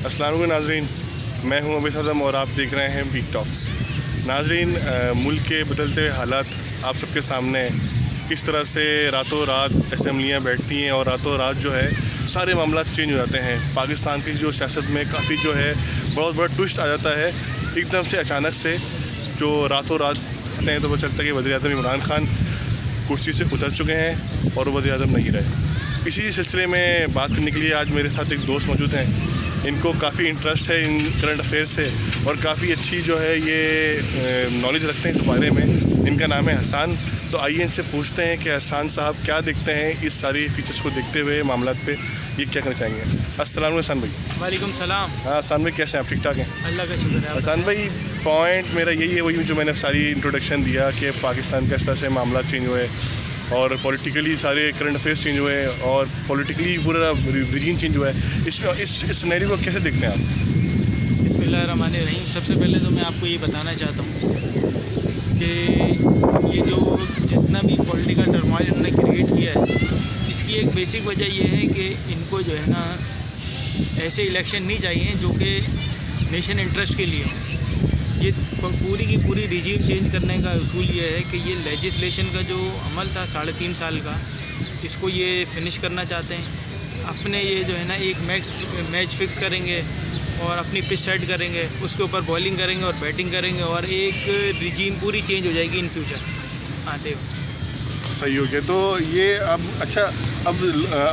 अस्सलाम वालेकुम नाज़रीन, मैं हूं अभी सदम और आप देख रहे हैं वीक टॉक्स। नाज़रीन, मुल्क के बदलते हालात आप सबके सामने हैं। किस तरह से रातों रात असम्बलियाँ बैठती हैं और रातों रात जो है सारे मामला चेंज हो जाते हैं। पाकिस्तान की जो सियासत में काफ़ी जो है बहुत बड़ा ट्विस्ट आ जाता है एकदम से, अचानक से, जो रातों रात कहते हैं तो पता चलता है कि वज़ीर-ए-आज़म इमरान खान कुर्सी से उतर चुके हैं और वज़ीर-ए-आज़म नहीं रहे। इसी सिलसिले में बात करने के लिए आज मेरे साथ एक दोस्त मौजूद हैं। इनको काफ़ी इंटरेस्ट है इन करंट अफेयर्स से और काफ़ी अच्छी जो है ये नॉलेज रखते हैं इस बारे में। इनका नाम है हसन। तो आइए इनसे पूछते हैं कि हसन साहब क्या देखते हैं इस सारी फीचर्स को देखते हुए मामला पे, ये क्या करना चाहेंगे। अस्सलाम वालेकुम हसन भाई। वालेकुम सलाम। हाँ हसन भाई, कैसे हैं आप? ठीक ठाक हैं? अल्लाह का शुक्र है। हसन भाई, पॉइंट मेरा यही है, वही जो मैंने सारी इंट्रोडक्शन दिया कि पाकिस्तान के इस तरह से मामला चेंज हुए और पॉलिटिकली सारे करंट अफेयर्स चेंज हुए और पॉलिटिकली पूरा रिजीम चेंज हुआ है। इस सिनेरियो को कैसे देखते हैं आप? बिस्मिल्लाहिर्रहमानिर्रहीम। सबसे पहले तो मैं आपको ये बताना चाहता हूँ कि ये जो जितना भी पॉलिटिकल टर्मोइल इन्होंने क्रिएट किया है, इसकी एक बेसिक वजह ये है कि इनको जो है ना ऐसे इलेक्शन नहीं चाहिए जो कि नेशन इंटरेस्ट के लिए हों। ये पूरी की पूरी रिजीम चेंज करने का उसूल ये है कि ये लेजिस्लेशन का जो अमल था 3.5 साल का, इसको ये फिनिश करना चाहते हैं। अपने ये जो है ना एक मैच फिक्स करेंगे और अपनी पिच सेट करेंगे, उसके ऊपर बॉलिंग करेंगे और बैटिंग करेंगे और एक रिजीम पूरी चेंज हो जाएगी इन फ्यूचर आते हुए। सही हो गया। तो ये अब अच्छा, अब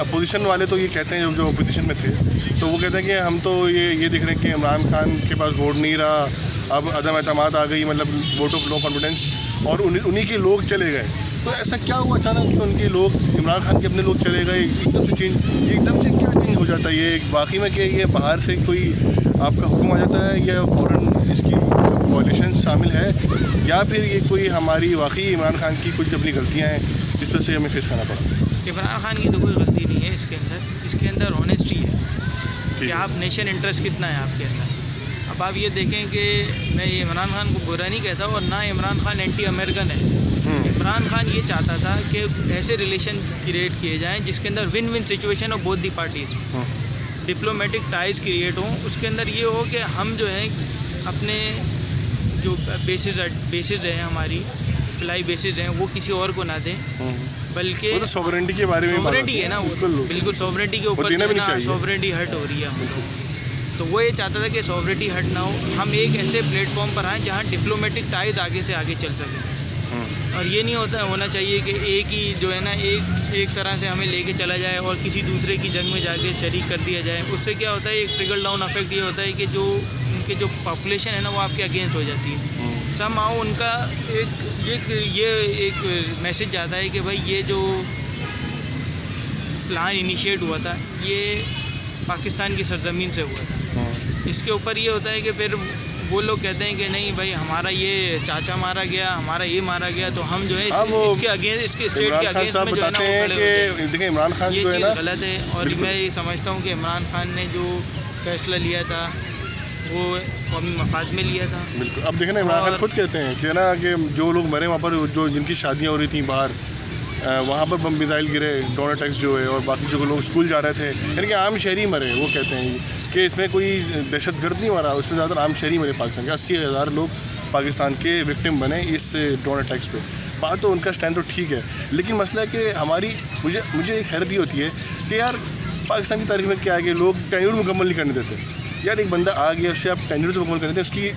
अपोजिशन वाले तो ये कहते हैं, जो अपोजिशन में थे तो वो कहते हैं कि हम तो ये देख रहे हैं कि इमरान खान के पास वोट नहीं रहा, अब अदम एतमाद आ गई, मतलब वोट ऑफ नो कॉन्फिडेंस, और उन्हीं के लोग चले गए। तो ऐसा क्या हुआ अचानक कि उनके लोग, इमरान खान के अपने लोग चले गए एकदम से चेंज? ये एकदम से क्या चेंज हो जाता है? ये बाकी में कि ये बाहर से कोई आपका हुक्म आ जाता है या फ़ौरन इसकी वॉयलेशन शामिल है, या फिर ये कोई हमारी वाकई इमरान खान की कुछ अपनी गलतियाँ हैं जिस तरह से हमें फेस करना पड़ा? इमरान खान की तो कोई गलती नहीं है इसके अंदर ऑनेस्टी है कि आप नेशन इंटरेस्ट कितना है आपके अंदर। अब आप ये देखें कि मैं ये इमरान खान को बुरा नहीं कहता और ना इमरान खान एंटी अमेरिकन है। इमरान खान ये चाहता था कि ऐसे रिलेशन क्रिएट किए जाएं जिसके अंदर विन विन सिचुएशन हो both the parties, diplomatic ties create हों। उसके अंदर ये हो कि हम जो है अपने जो बेसिस हैं, हमारी फ्लाई बेसिस हैं, वो किसी और को ना दें, बल्कि वो तो सॉवरेनिटी के बारे में सॉवरेनिटी है ना, वो बिल्कुल सॉवरेनिटी के ऊपर सॉवरेनिटी हट हो रही है। तो वो ये चाहता था कि सॉवरेनिटी हट ना हो, हम एक ऐसे प्लेटफॉर्म पर आएँ जहाँ डिप्लोमेटिक टाइज आगे से आगे चल सकें। और ये नहीं होना चाहिए कि एक ही जो है ना एक तरह से हमें लेके चला जाए और किसी दूसरे की जंग में जाके शरीक कर दिया जाए। उससे क्या होता है, एक ट्रिकल डाउन इफेक्ट ये होता है कि जो उनके जो पॉपुलेशन है ना वो आपके अगेंस्ट हो जाती है। समहाउ उनका एक मैसेज जाता है कि भाई ये जो प्लान इनिशिएट हुआ था ये पाकिस्तान की सरजमीन से हुआ था। इसके ऊपर ये होता है कि फिर वो लोग कहते हैं कि नहीं भाई हमारा ये चाचा मारा गया, हमारा ये मारा गया, तो हम जो है इसके अगेंस्ट, इसके स्टेट के अगेंस्ट में जो है ना वो खड़े देखिए इमरान खान ये चीज़ गलत है। और मैं ये समझता हूँ कि इमरान खान ने जो फैसला लिया था वो कौमी मफाद में लिया था। बिल्कुल। अब देखें ना, इमरान खान खुद कहते हैं कि ना कि जो लोग मरे वहाँ पर, जो जिनकी शादियाँ हो रही थी बाहर, वहाँ पर बम मिसाइल गिरे, ड्रोन अटैक्स जो है, और बाकी जो लोग स्कूल जा रहे थे, यानी कि आम शहरी मरे। वो कहते हैं कि इसमें कोई दहशतगर्द नहीं मरा, उसमें ज़्यादातर आम शहरी मरे। पाकिस्तान के 80,000 लोग पाकिस्तान के विक्टिम बने इस ड्रोन अटैक्स पे। बात तो उनका स्टैंड तो ठीक है, लेकिन मसला है कि हमारी मुझे एक हैरत ये होती है कि यार पाकिस्तान की तारीख में क्या है कि लोग टेन्योर मुकम्मल नहीं करने देते। यार एक बंदा आ गया, उससे आप टेन्योर तो मुकम्मल करने देते,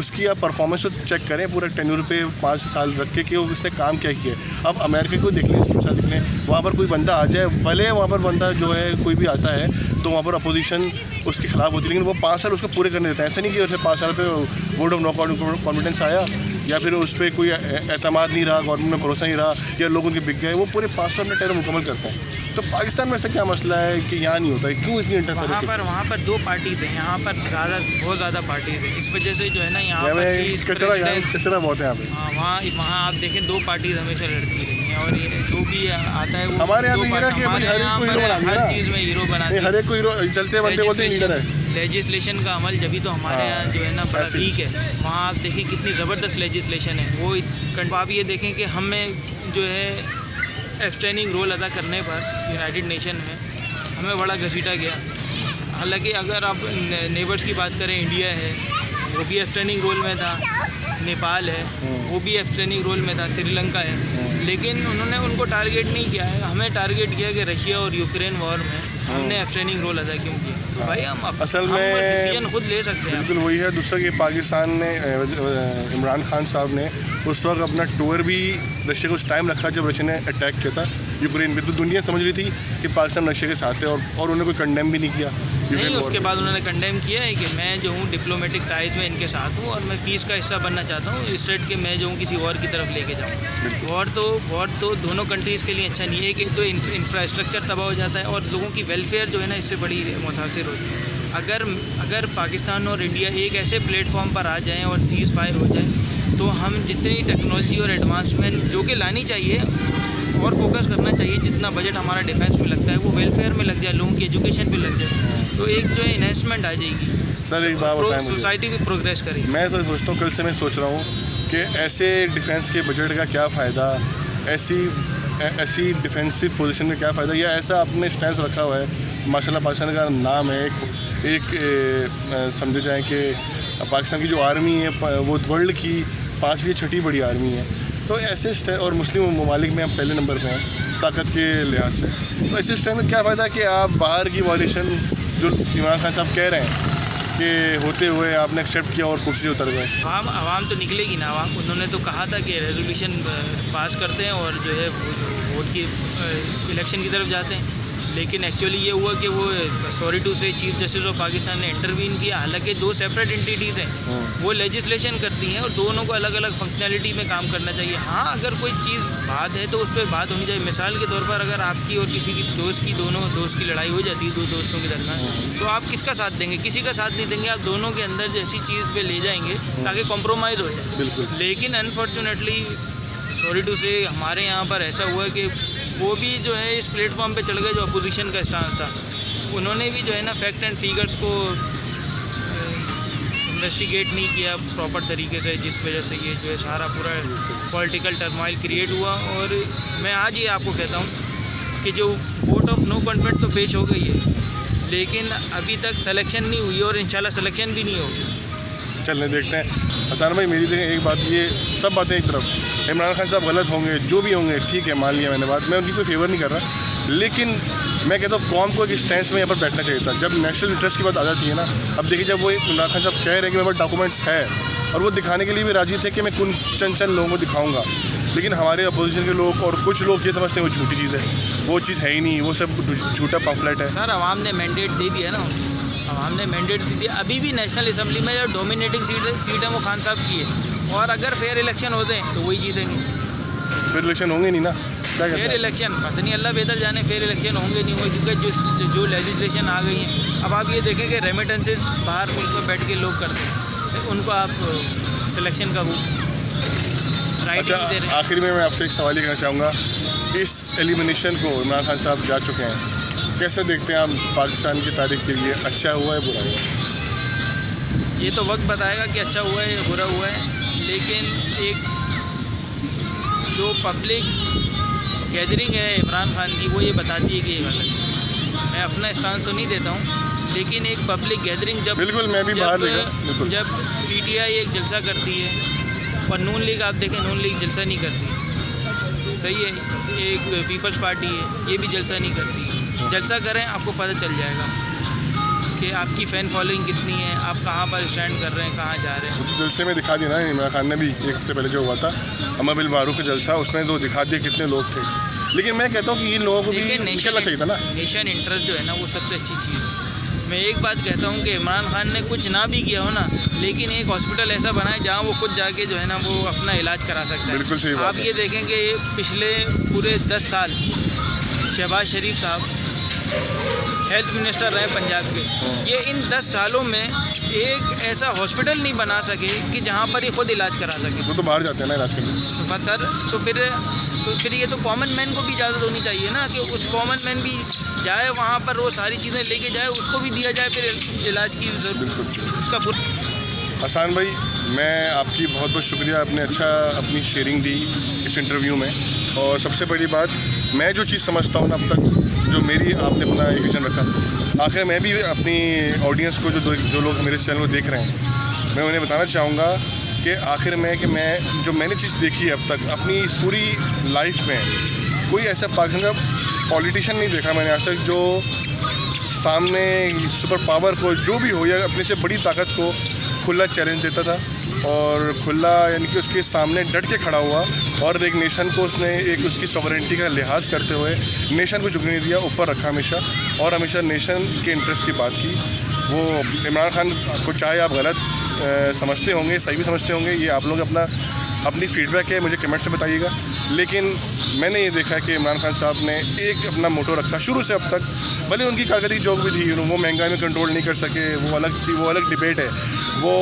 उसकी आप परफॉर्मेंस तो चेक करें पूरा टेन्योर पे 5 साल रख के कि वो उसने काम क्या किया है। अब अमेरिका को देख लें, इसके साथ देख लें, वहाँ पर कोई बंदा आ जाए, भले वहाँ पर बंदा जो है कोई भी आता है तो वहाँ पर अपोजिशन उसके खिलाफ होती है, लेकिन वो 5 साल उसको पूरे करने देता है। ऐसा नहीं कि उसने 5 साल पे वोट ऑफ नो कॉन्फिडेंस आया या फिर उस पर कोई एतमाद नहीं रहा, गवर्नमेंट में भरोसा नहीं रहा, या लोग उनके बिक गए, वो पूरे 5 साल में टेरर मुकम्मल करते हैं। तो पाकिस्तान में ऐसा क्या मसला है कि यहाँ नहीं होता है? क्यों इतनी इंटरफेरेंस? वहाँ पर 2 पार्टीज हैं, यहाँ पर बहुत ज़्यादा पार्टीज हैं। इस वजह से जो है ना यहाँ कचरा बहुत है यहाँ पे। वहाँ आप देखें 2 पार्टीज हमेशा लड़ती रही हैं और ये जो भी आता है वो हमारे यहाँ हर चीज़ में हीरो बनाते हैं, हर एक को हीरो, चलते बनते लीडर है। लेजिस्लेशन का अमल जब भी तो हमारे यहाँ जो है ना बड़ा वीक है। वहाँ आप देखें कितनी ज़बरदस्त लेजिस्लेशन है वो। आप ये देखें कि हमें जो है एब्सटेनिंग रोल अदा करने पर यूनाइटेड नेशन में हमें बड़ा घसीटा गया। हालांकि अगर आप नेबर्स की बात करें, इंडिया है वो भी एब्सटेनिंग रोल में था, नेपाल है वो भी एब्सटेनिंग रोल में था, श्रीलंका है, लेकिन उन्होंने उनको टारगेट नहीं किया है। हमें टारगेट किया कि रशिया और यूक्रेन वॉर में हमने एब्सटेनिंग रोल अदा क्यों किया? तो भाई हम असल में डिसीजन खुद ले सकते हैं। बिल्कुल वही है। दूसरा कि पाकिस्तान ने इमरान खान साहब ने उस वक्त अपना टूर भी रशिया को उस टाइम रखा जब रशिया ने अटैक किया था यूक्रेन पे, तो दुनिया समझ रही थी कि पाकिस्तान रशिया के साथ है और उन्होंने कोई कंडेम भी नहीं किया। नहीं, उसके बाद उन्होंने कंडेम किया है कि मैं जो हूँ डिप्लोमेटिक टाइज में इनके साथ हूँ और मैं पीस का हिस्सा बनना चाहता हूँ, स्टेट के मैं जो हूँ किसी वॉर की तरफ लेके जाऊँ। वॉर तो दोनों कंट्रीज़ के लिए अच्छा नहीं है कि तो इंफ्रास्ट्रक्चर तबाह हो जाता है और लोगों की वेलफेयर जो है ना इससे बड़ी मुतासिर होती है। अगर पाकिस्तान और इंडिया एक ऐसे प्लेटफॉर्म पर आ जाएँ और सीज़ फायर हो जाए तो हम जितनी टेक्नोलॉजी और एडवांसमेंट जो कि लानी चाहिए और फोकस करना चाहिए, जितना बजट हमारा डिफेंस में लगता है वो वेलफेयर में लग जाए, लोगों की एजुकेशन पे लग जाए, तो एक जो है इन्वेस्टमेंट आ जाएगी। सर एक बात बताएं, सोसाइटी भी प्रोग्रेस करेगी। मैं तो सोचता हूँ, कल से मैं सोच रहा हूँ कि ऐसे डिफेंस के बजट का क्या फ़ायदा, ऐसी डिफेंसिव पोजीशन में क्या फ़ायदा, या ऐसा आपने स्टैंड रखा हुआ है। माशाल्लाह पाकिस्तान का नाम है एक समझे जाए कि पाकिस्तान की जो आर्मी है वो वर्ल्ड की 5वीं या 6ठी बड़ी आर्मी है, तो ऐसे और मुस्लिम ममालिक में हम पहले नंबर पे हैं ताकत के लिहाज से, तो ऐसे स्टैंड में क्या फ़ायदा कि आप बाहर की वॉल्यूशन जो इमरान खान साहब कह रहे हैं कि होते हुए आपने एक्सेप्ट किया और कुर्सी उतर गए। आवाम तो निकलेगी ना। आवाम, उन्होंने तो कहा था कि रेजोल्यूशन पास करते हैं और जो है वोट की इलेक्शन की तरफ जाते हैं, लेकिन एक्चुअली ये हुआ कि वो सॉरी टू से चीफ जस्टिस ऑफ पाकिस्तान ने इंटरवीन किया। हालांकि 2 सेपरेट एंटिटीज़ हैं, वो लेजिस्लेशन करती हैं और दोनों को अलग अलग फंक्शनैलिटी में काम करना चाहिए। हाँ, अगर कोई चीज़ बात है तो उस पर बात होनी चाहिए। मिसाल के तौर पर अगर आपकी और किसी की दोनों दोस्त की लड़ाई हो जाती है 2 दोस्तों के दरमियान, तो आप किसका साथ देंगे? किसी का साथ नहीं देंगे, आप दोनों के अंदर ऐसी चीज़ पे ले जाएंगे ताकि कॉम्प्रोमाइज़ हो जाए। बिल्कुल। लेकिन अनफॉर्चुनेटली सॉरी टू से हमारे यहाँ पर ऐसा हुआ कि वो भी जो है इस प्लेटफॉर्म पे चढ़ गए जो अपोजिशन का स्टांस था। उन्होंने भी जो है ना फैक्ट एंड फिगर्स को इन्वेस्टिगेट नहीं किया प्रॉपर तरीके से, जिस वजह से ये जो है सारा पूरा पॉलिटिकल टर्मोइल क्रिएट हुआ। और मैं आज ये आपको कहता हूँ कि जो वोट ऑफ नो कॉन्फिडेंस तो पेश हो गई है, लेकिन अभी तक सिलेक्शन नहीं हुई और इंशाल्लाह सिलेक्शन भी नहीं होगी। चलने देखते हैं। हसन भाई मेरी देखें एक बात, ये सब बातें एक तरफ, इमरान खान साहब गलत होंगे, जो भी होंगे ठीक है, मान लिया मैंने बात, मैं उनकी कोई फेवर नहीं कर रहा, लेकिन मैं कहता हूँ कौम को एक स्टैंड में यहाँ पर बैठना चाहिए था। जब नेशनल इंटरेस्ट की बात आ जाती है ना, अब देखिए जब वो इमरान खान साहब कह रहे हैं कि मेरे पास डॉक्यूमेंट्स है और वो दिखाने के लिए भी राजी थे कि मैं चंद लोगों को दिखाऊँगा, लेकिन हमारे अपोजिशन के लोग और कुछ लोग ये समझते हैं वो झूठी चीज़ है, वो चीज़ है ही नहीं, वो सब झूठा पम्फलेट है। सर आवाम ने मैंडेट दे दिया ना, आवाम ने मैंडेट दे दिया। अभी भी नेशनल असम्बली में जो डोमिनेटिंग सीट है वो खान साहब की है, और अगर फेयर इलेक्शन होते हैं तो वही जीतेंगे। फेयर इलेक्शन होंगे नहीं ना, फेयर इलेक्शन पता नहीं, अल्लाह बेहतर जाने, फेयर इलेक्शन होंगे नहीं होंगे, क्योंकि जो लेजिस्लेशन आ गई है। अब आप ये देखें कि रेमिटेंसेज बाहर मुल्क में बैठ के लोग करते हैं, उनको आप सिलेक्शन का राइट नहीं दे रहे। आखिर में मैं आपसे एक सवाल ही करना चाहूँगा, इस एलिमिनेशन को इमरान खान साहब जा चुके हैं, कैसे देखते हैं आप पाकिस्तान की तारीख के लिए, अच्छा हुआ है बुरा हुआ? ये तो वक्त बताएगा कि अच्छा हुआ है या बुरा हुआ है, लेकिन एक जो पब्लिक गैदरिंग है इमरान खान की वो ये बताती है कि ये गलत है। मैं अपना स्टांस तो नहीं देता हूँ, लेकिन एक पब्लिक गैदरिंग जब बिल्कुल मैं भी बाहर जब पीटीआई एक जलसा करती है और नून लीग, आप देखें नून लीग जलसा नहीं करती, सही है, एक पीपल्स पार्टी है ये भी जलसा नहीं करती। जलसा करें, आपको पता चल जाएगा कि आपकी फ़ैन फॉलोइंग कितनी है, आप कहाँ पर स्टैंड कर रहे हैं, कहाँ जा रहे हैं। तो जलसे में दिखा दिया ना इमरान खान ने भी, एक हफ्ते पहले जो हुआ था अमर बिल मारूफ का जलसा, उसमें तो दिखा दिया कितने लोग थे। लेकिन मैं कहता हूँ कि इन लोगों को भी निकलना चाहिए था ना। नेशन इंटरेस्ट जो है ना वो सबसे अच्छी चीज़ है। मैं एक बात कहता हूँ कि इमरान खान ने कुछ ना भी किया हो ना, लेकिन एक हॉस्पिटल ऐसा बनाए जहाँ वो खुद जाके जो है ना वो अपना इलाज करा सकता है। बिल्कुल सही बात आप ये देखें कि पिछले पूरे 10 साल शहबाज शरीफ साहब हेल्थ मिनिस्टर रहे पंजाब के, ये इन 10 सालों में एक ऐसा हॉस्पिटल नहीं बना सके कि जहाँ पर ये खुद इलाज करा सके। वो तो बाहर जाते हैं ना इलाज करने। तो सर तो फिर ये तो कॉमन मैन को भी इजाज़त होनी चाहिए ना कि उस कॉमन मैन भी जाए वहाँ पर, वो सारी चीज़ें लेके जाए, उसको भी दिया जाए फिर इलाज की जरूरत उसका हसन भाई, मैं आपकी बहुत बहुत शुक्रिया, आपने अच्छा अपनी शेयरिंग दी इस इंटरव्यू में। और सबसे बड़ी बात, मैं जो चीज़ समझता हूँ ना अब तक, जो मेरी आपने अपना एक विजन रखा, आखिर मैं भी अपनी ऑडियंस को जो लोग मेरे चैनल को देख रहे हैं, मैं उन्हें बताना चाहूँगा कि आखिर में कि मैंने चीज़ देखी है अब तक अपनी इस पूरी लाइफ में, कोई ऐसा पाकिस्तान का पॉलिटिशियन नहीं देखा मैंने आज तक जो सामने सुपर पावर को, जो भी हो या अपने से बड़ी ताकत को खुला चैलेंज देता था और खुला यानी कि उसके सामने डट के खड़ा हुआ और एक नेशन को उसने एक उसकी सॉवरेंटी का लिहाज करते हुए नेशन को झुकने नहीं दिया, ऊपर रखा हमेशा, और हमेशा नेशन के इंटरेस्ट की बात की। वो इमरान खान को चाहे आप गलत समझते होंगे, सही भी समझते होंगे, ये आप लोग अपनी फीडबैक है, मुझे कमेंट्स में बताइएगा। लेकिन मैंने ये देखा है कि इमरान खान साहब ने एक अपना मोटो रखा शुरू से अब तक, भले उनकी कारकर्दगी जो भी थी, वो महंगाई में कंट्रोल नहीं कर सके, वो अलग डिबेट है, वो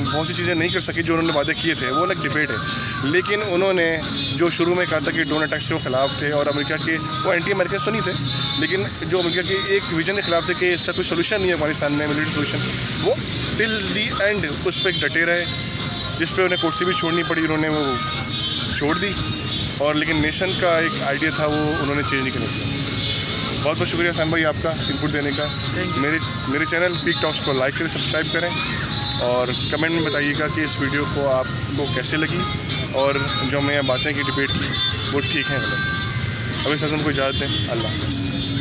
बहुत सी चीज़ें नहीं कर सके जो उन्होंने वादे किए थे, वो अलग डिबेट है। लेकिन उन्होंने जो शुरू में कहा था कि ड्रोन अटैक्स के खिलाफ थे और अमेरिका के, वो एंटी अमेरिकन तो नहीं थे, लेकिन जो अमेरिका के एक विजन के खिलाफ थे कि इसका कोई सोल्यूशन नहीं है पाकिस्तान में, मिलिट्री सोल्यूशन, वो टिल दी एंड उस पर डटे रहे, जिस पे उन्हें कुर्सी भी छोड़नी पड़ी, उन्होंने वो छोड़ दी। और लेकिन नेशन का एक आइडिया था, वो उन्होंने चेंज नहीं करना चाहिए। बहुत बहुत शुक्रिया हसन भाई आपका इनपुट देने का। मेरे चैनल पीक टॉक्स को लाइक करें, सब्सक्राइब करें और कमेंट में बताइएगा कि इस वीडियो को आपको कैसे लगी और जो मैं बातें की डिबेट की वो ठीक है गलत। अभी सजन को इजाज़त दें, अल्लाह हाफ़िज़।